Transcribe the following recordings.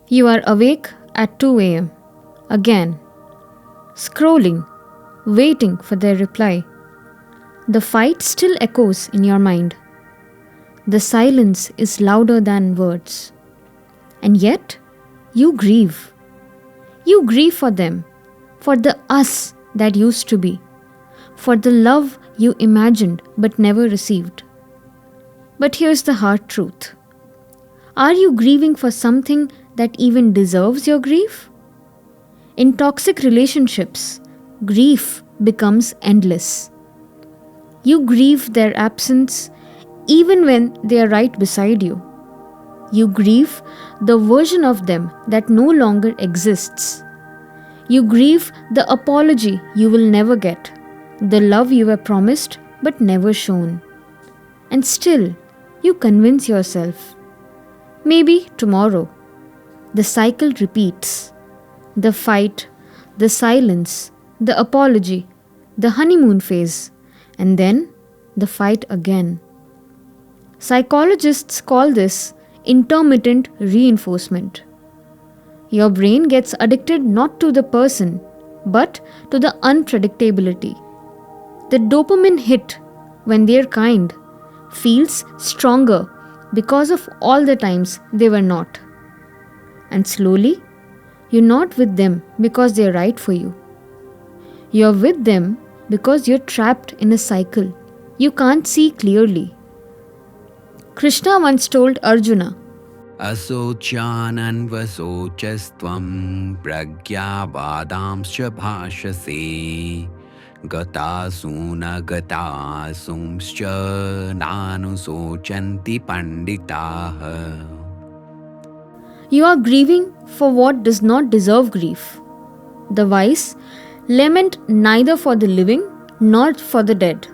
You are awake at 2 a.m. again, scrolling, waiting for their reply. The fight still echoes in your mind. The silence is louder than words. And yet, you grieve. You grieve for them, for the us that used to be, for the love you imagined but never received. But here's the hard truth. Are you grieving for something that even deserves your grief? In toxic relationships, grief becomes endless. You grieve their absence even when they are right beside you. You grieve the version of them that no longer exists. You grieve the apology you will never get, the love you were promised but never shown. And still, you convince yourself, maybe tomorrow. The cycle repeats. The fight, the silence, the apology, the honeymoon phase, and then the fight again. Psychologists call this intermittent reinforcement. Your brain gets addicted not to the person, but to the unpredictability. The dopamine hit when they're kind feels stronger because of all the times they were not. And slowly, you're not with them because they're right for you. You're with them because you're trapped in a cycle you can't see clearly. Krishna once told Arjuna, Asochananvasocastvam pragyavadamscha bhashase gatasuna gatasumscha nanusochanti panditaha. you are grieving for what does not deserve grief. The wise lament neither for the living nor for the dead.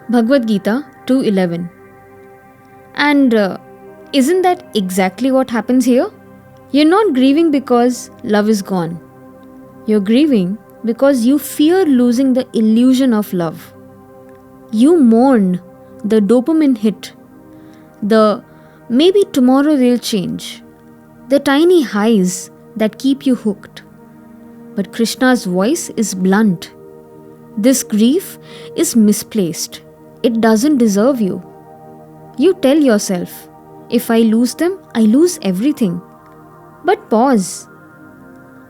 Bhagavad Gita 2:11. And isn't that exactly what happens here? You're not grieving because love is gone. You're grieving because you fear losing the illusion of love. You mourn the dopamine hit, the maybe tomorrow they'll change, the tiny highs that keep you hooked. But Krishna's voice is blunt. This grief is misplaced. It doesn't deserve you. You tell yourself, if I lose them, I lose everything. But pause.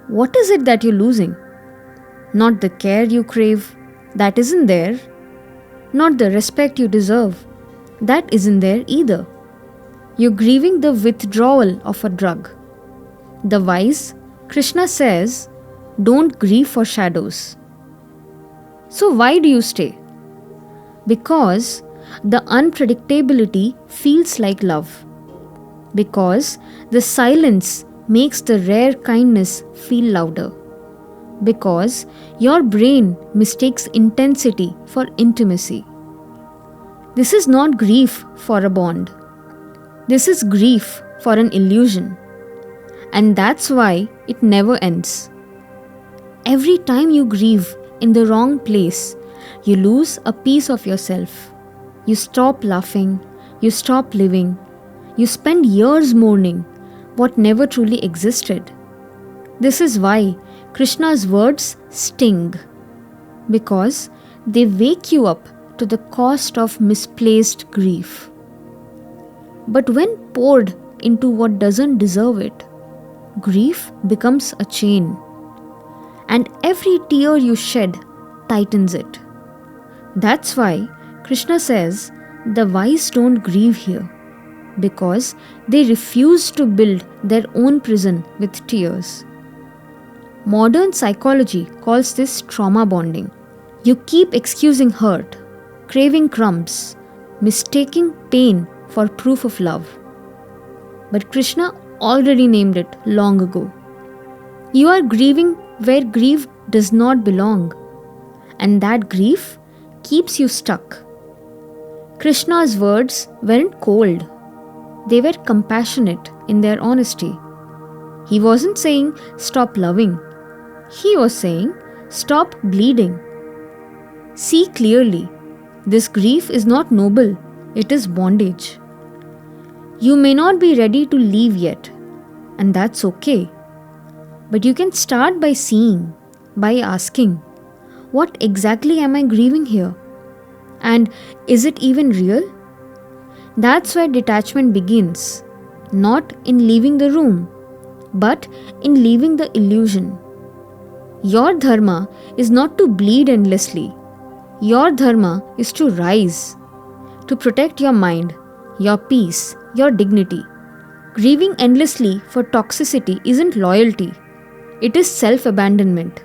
What is it that you're losing? Not the care you crave, that isn't there. Not the respect you deserve, that isn't there either. You're grieving the withdrawal of a drug. The wise, Krishna says, don't grieve for shadows. So why do you stay? Because the unpredictability feels like love. Because the silence makes the rare kindness feel louder. Because your brain mistakes intensity for intimacy. This is not grief for a bond. This is grief for an illusion. And that's why it never ends. Every time you grieve in the wrong place, you lose a piece of yourself. You stop laughing, you stop living, you spend years mourning what never truly existed. This is why Krishna's words sting, because they wake you up to the cost of misplaced grief. But when poured into what doesn't deserve it, grief becomes a chain, and every tear you shed tightens it. That's why Krishna says the wise don't grieve here, because they refuse to build their own prison with tears. Modern psychology calls this trauma bonding. You keep excusing hurt, craving crumbs, mistaking pain for proof of love. But Krishna already named it long ago. You are grieving where grief does not belong, and that grief keeps you stuck. Krishna's words weren't cold, they were compassionate in their honesty. He wasn't saying stop loving, he was saying stop bleeding. See clearly, this grief is not noble, it is bondage. You may not be ready to leave yet, and that's okay. But you can start by seeing, by asking, what exactly am I grieving here? And is it even real? That's where detachment begins, not in leaving the room, but in leaving the illusion. Your dharma is not to bleed endlessly. Your dharma is to rise, to protect your mind, your peace, your dignity. Grieving endlessly for toxicity isn't loyalty, it is self abandonment.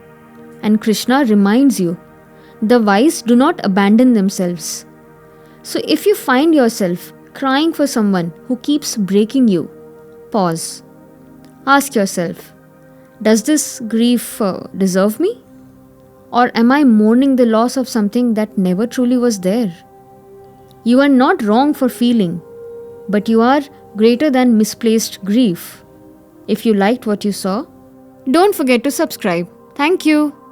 And Krishna reminds you the wise do not abandon themselves. So if you find yourself crying for someone who keeps breaking you, pause. Ask yourself, does this grief deserve me? Or am I mourning the loss of something that never truly was there? You are not wrong for feeling, but you are greater than misplaced grief. If you liked what you saw, don't forget to subscribe. Thank you.